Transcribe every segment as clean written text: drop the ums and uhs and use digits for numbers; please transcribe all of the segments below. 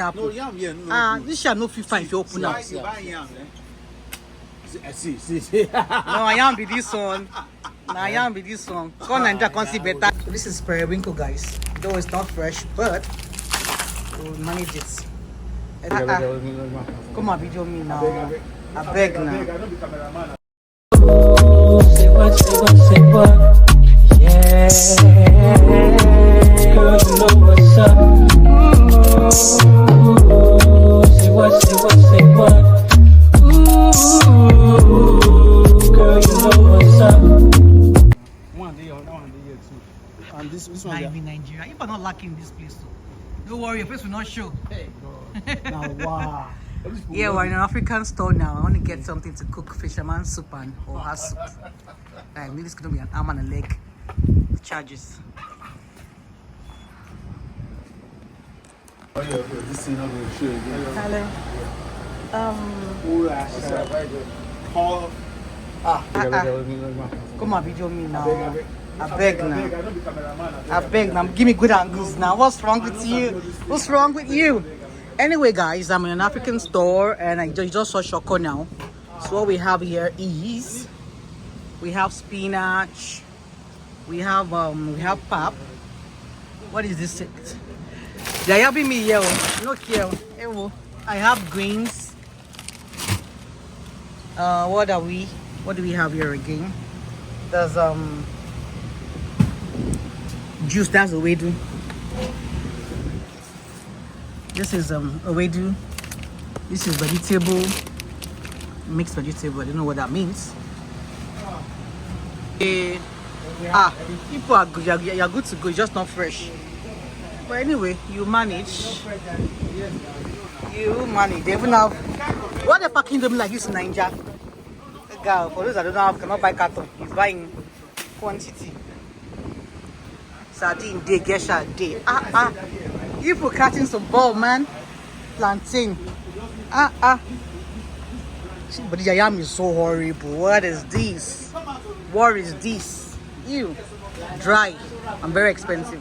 No, yam here. No, this shall not fit fine if you open up. you buy yam, See. No, I am with this one. No, I am with this one. Come and can see better. So this is periwinkle, guys. Though it's not fresh, but we'll manage it. Come on, video me now. I beg now. Say what, yeah. Girl, you know what's up. Ooh, say what, ooh, girl, you know what's up. One day here too. And this one. I'm in Nigeria. If I'm not lacking this place, so don't worry, your face will not show. Hey, bro. Now, wow. Yeah, we're in an African store now. I want to get something to cook Fisherman Soup and Oha Soup. I believe it's going to be an arm and a leg charges. Oh, yeah, this thing I'm going to show you again. Hello. Come on, video me now. I beg now. I beg now. Give me good angles now. What's wrong with you? What's wrong with you? Anyway, guys, I'm in an African store and I just saw Shoko now. So what we have here is we have spinach, we have pap. What is this? They be me here. No care. I have greens. What do we have here again? There's juice. That's owedu. This is owedu. This is vegetable, mixed vegetable. I don't know what that means. People are good. You're good to go. It's just not fresh. But anyway, you manage. You manage. They even have. Why they packing them like this in Nigeria? Girl, for those that don't have, cannot buy carton. He's buying quantity. Sardine day, gesha day. You for catching some ball, man. Plantain. But the yam is so horrible. What is this? What is this? Ew. Dry and very expensive.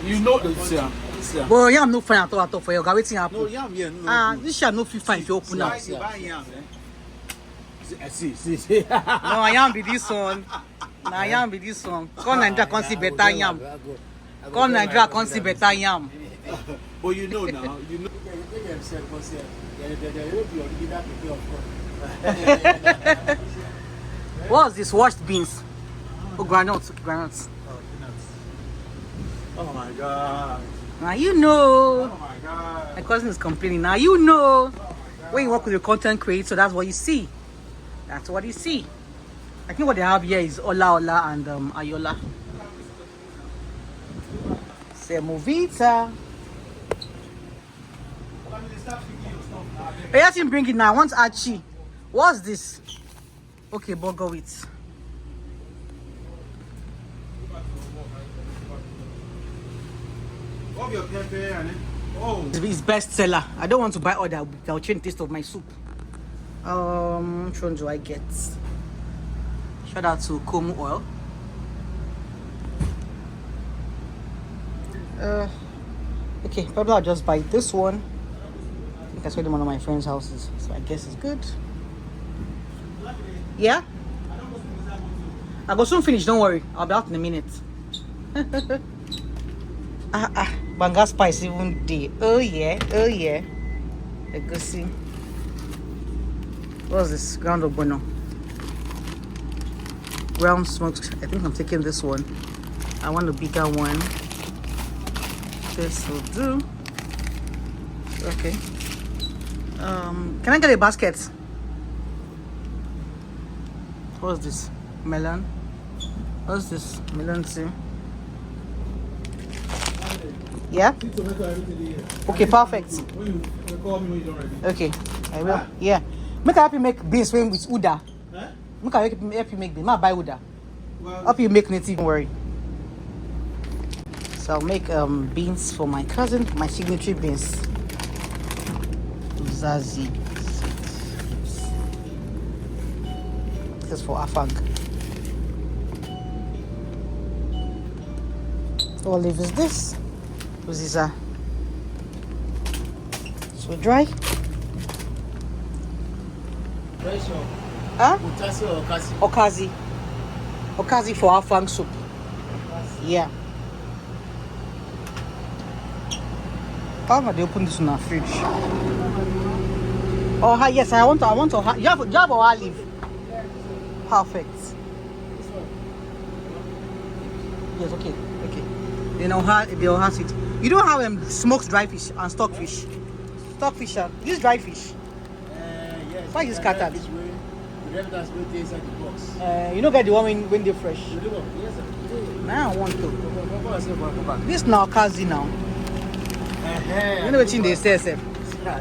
You know this, yeah. Well, yam no fine at all for you. Waiting happen. No, yam here. No, this shall not feel fine if you open up. you buy yam, See. No, I am with this one. No, I am with this one. Come Nigeria, can see better yam. Come Nigeria, can see better yam. But you know now, you know. What's this? Washed beans. Oh, granules. Okay, granules. Oh my God. Now you know. Oh my God. My cousin is complaining. Now you know. When you work with your content creator, that's what you see. That's what you see. I think what they have here is Ola and Ayola. Semovita. I asked him bring it now. I want Archie. What's this? Okay, but go with. It's bestseller. I don't want to buy other. I'll change the taste of my soup. Which one do I get? Shout out to Komu oil. Okay, probably I'll just buy this one. I think I saw it in one of my friends' houses, so I guess it's good. Yeah? I go soon finish, don't worry. I'll be out in a minute. Banga spice even day. Oh yeah. Let's go see. What's this? Ground ogbono. Ground smoked. I think I'm taking this one. I want a bigger one. This will do. Okay. Can I get a basket? What's this? Melon. What's this? Melon too. Yeah? Okay, perfect. Okay, I will. Yeah. Make I help you make beans with Uda. Make I help you make beans. I buy Uda. Help you make native, don't worry. So I'll make beans for my cousin, my signature beans. Zazie. is for Afang. Olive is this. Uziza. So dry. Huh? Okazi. Okazi for Afang soup. Yeah. How am I open this in our fridge? Oh, yes, I want to. You have olive. Perfect. Yes, okay. The Oha Soup. You don't have smoked dry fish and stockfish. Stockfish, this dry fish. Yes. Why is scattered? That's what inside the box. You don't get the one when they're fresh. You do what? Yes, sir. Now I want to. This now Kazi now. You know what they say, sir.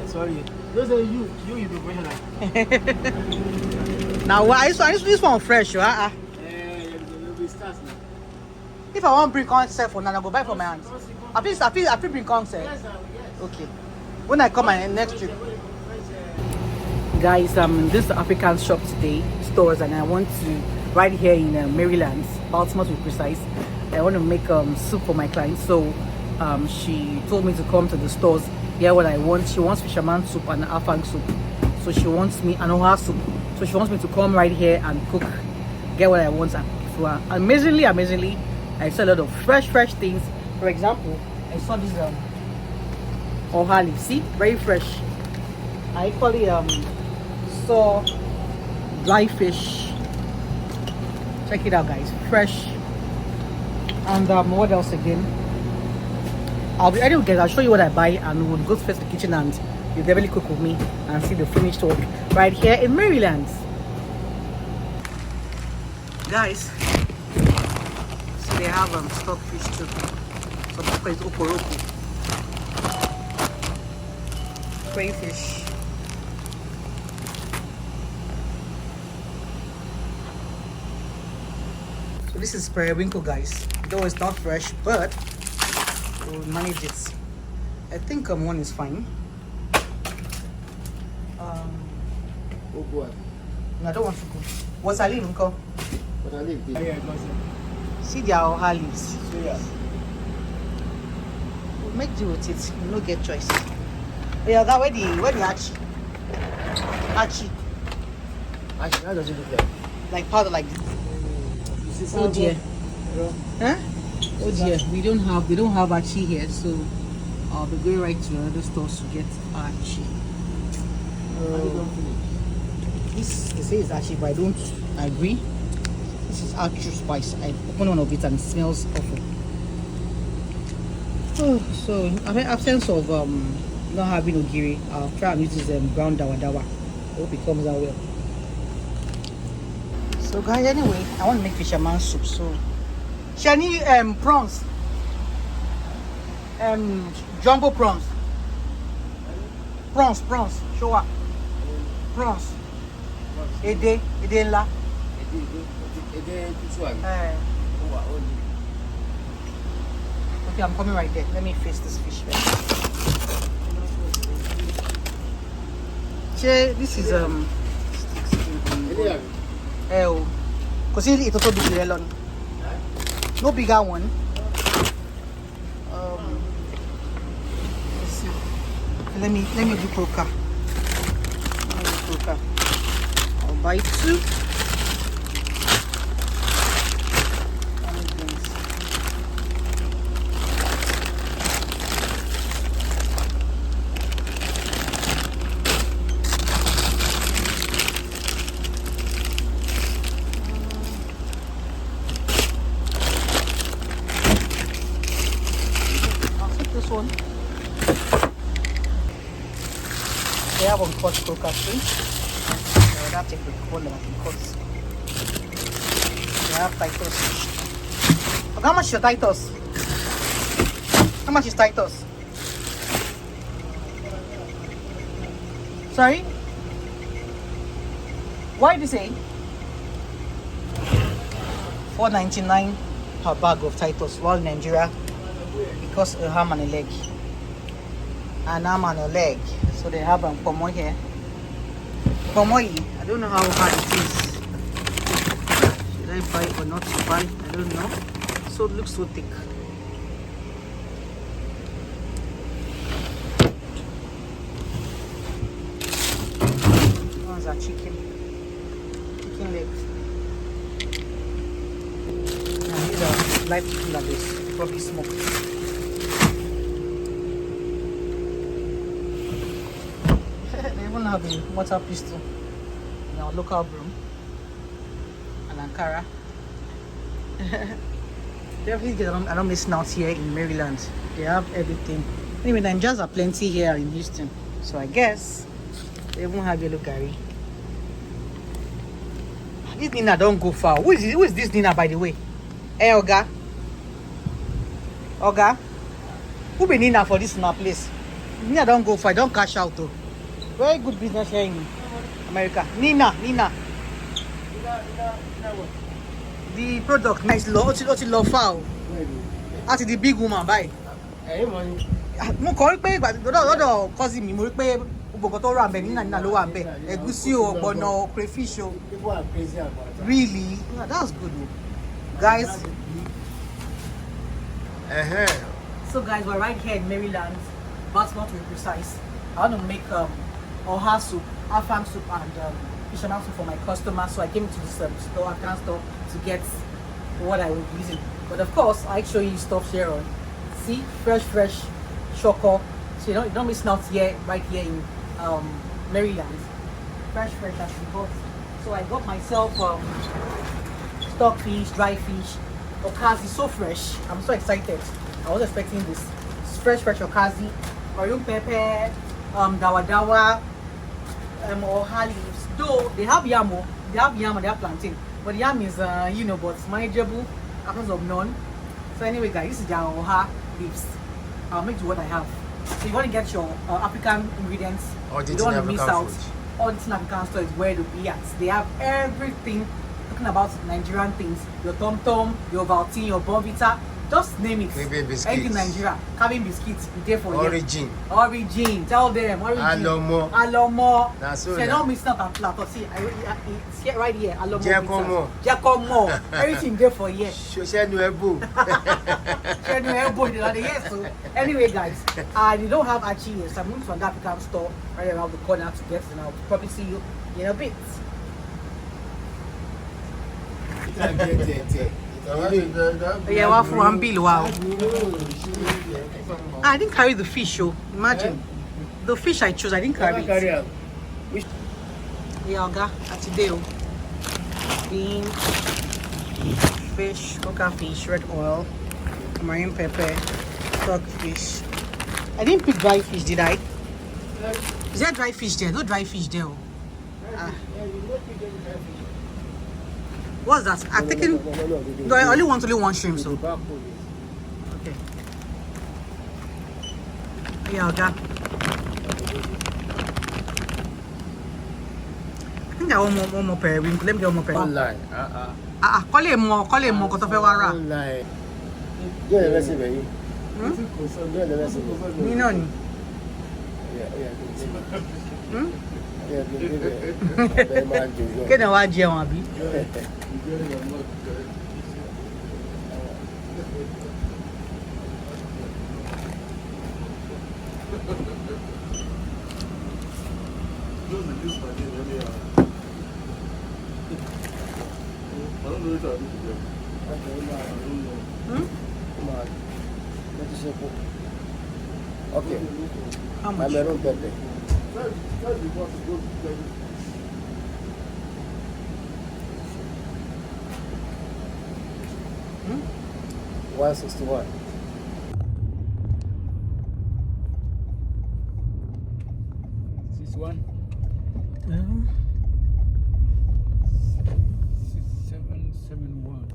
Sorry. Those are you be professional. Now why? So this one fresh, You'll be start now. If I want bring concept for now, I go buy for my hands. I feel bring concept. Yes, sir. Yes. Okay. When I come my next trip. Guys, I'm in this African shop today, stores, and I want to, right here in Maryland, Baltimore to be precise, I want to make soup for my clients. So she told me to come to the stores, get what I want. She wants Fisherman Soup and Afang Soup. So she wants me an Oha Soup. So she wants me to come right here and cook, get what I want. And for her. Amazingly, I saw a lot of fresh things. For example, I saw this Oha leaf. See, very fresh. I equally saw dry fish. Check it out, guys. Fresh. And what else again? I'll show you what I buy, and we'll go first to the kitchen, and you'll definitely cook with me and see the finished work right here in Maryland. Guys, so they have stockfish too. So this is oporoko. Crayfish. So this is periwinkle, guys. Though it's not fresh, but we'll manage it. I think one is fine. Oh boy. No, I don't want to cook. What's a leaf, uncle? But I leave this. Yeah, See their Oha leaves. so yeah. We'll make do with it. You no get choice. Yeah, that where the achi? Achi. Actually, how does it look like? Like powder like this. Oh dear. Huh? Oh dear. They don't have achi here, so I'll be going right to another store to get achi. This they say is achi, but I don't agree. This is actual spice. I open one of it and it smells awful. Oh, so in absence of not having ogiri, I'll try and use this brown dawa. Hope it comes out well. So guys, anyway, I want to make fisherman soup. So Shani prawns. Jumbo prawns. Prawns. Show up. Prawns. Ede ńlá. This one. Okay, I'm coming right there. Let me face this fish first. This is because it's also big melon. No bigger one. Let's see. Let me do croaker. I'll buy 2. One. They have on cut croaker too. I would have to call them in cuts. They have Titus. But how much is your Titus? How much is Titus? Sorry? Why did you say? $4.99 per bag of Titus, while in Nigeria because a ham and a leg. An arm and a leg. So they have pomo here. Pomoyi. I don't know how hard it is. I buy or not to buy? I don't know. So it looks so thick. Ones are chicken legs. And these are live chicken like this, probably smoked. They even have a water pistol in our local broom. Ankara. Definitely get I don't miss out here in Maryland. They have everything. Anyway, Nigerians are plenty here in Houston. So I guess they won't have yellow curry. This Nina don't go far. Who is this Nina, by the way? Hey, Oga. Oga. Who be Nina for this place? Nina don't go far. Don't cash out though. Very good business here in America. Nina. The product nice low. Oti low foul. Ati the big woman buy. Mo kọ rí pé lọ́dọ̀ cousin mi mo rí pé gbogbo tó rà ńbẹ̀ Nina ló wà ńbẹ̀. Ẹ̀gúsí o, ọ̀gbọ̀nà o, crayfish o. Really? Yeah, that's good. Guys. So guys, we're right here in Maryland, Baltimore to be precise. I want to make Oha Soup, Afang Soup and Fisherman Soup for my customers. So I came to this store, Afghan store, to get what I will be using. But of course, I show you stuff here on. See, fresh choco. So you don't miss out here, right here in Maryland. Fresh as we got. So I got myself stockfish, dry fish, okazi, so fresh. I'm so excited. I was expecting this. It's fresh okazi, maroon pepper, dawa, oha leaves. Though they have yam and they have plantain. But yam is, but manageable because of none. So anyway, guys, this is the oha leaves. I'll make do what I have. So you want to get your African ingredients. You don't want to miss out. All this African store is where to be at. They have everything. Talking about Nigerian things. Your tom tom, your valtine, your bonvita. Just name it. Anything Nigeria. Cabin biscuits. Be there for Origin. Tell them. Origin. Alomo. That's all. So don't miss out on platter. See, it's here right here. Alomo. Giacomo. Everything there for here. Share new elbow. Yes. So anyway, guys, you don't have Achi here, so I'm going to an African store right around the corner to get it, and I'll probably see you in a bit. Yeah, well, for one bill, wow. I didn't carry the fish, oh. Imagine. The fish I chose, I didn't carry it. Yeah, Oga, today, bean, fish, coca fish, red oil, marine pepper, stockfish. I didn't pick dry fish, did I? Is there dry fish there? No dry fish there. What's that? I'm taking. No, I only want one shrimp, so. Okay. Yeah, okay. I think I want one more periwinkle. Let me get one more periwinkle. Online. Call him more. Koto fe wara. Online. Do the recipe. Do the recipe. Me none. Kí ni wàá jẹun àbí? Okay. How much? Maroon pepper. 161. This one. 6771.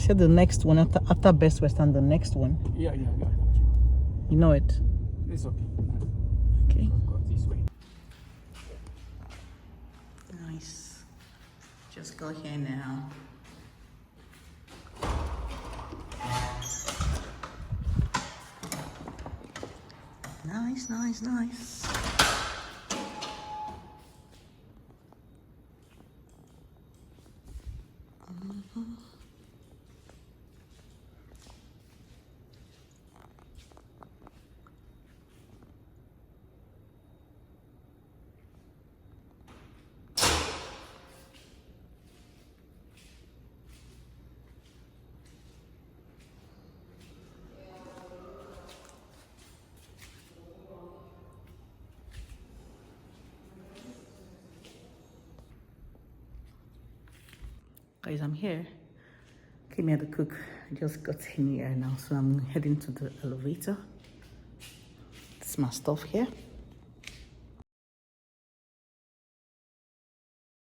said the next one after Best Western, the next one. Yeah. You know it. It's okay. Okay. Go this way. Nice. Just go here now. Nice. Guys, I'm here. Came here to cook. I just got in here now, so I'm heading to the elevator. It's my stuff here.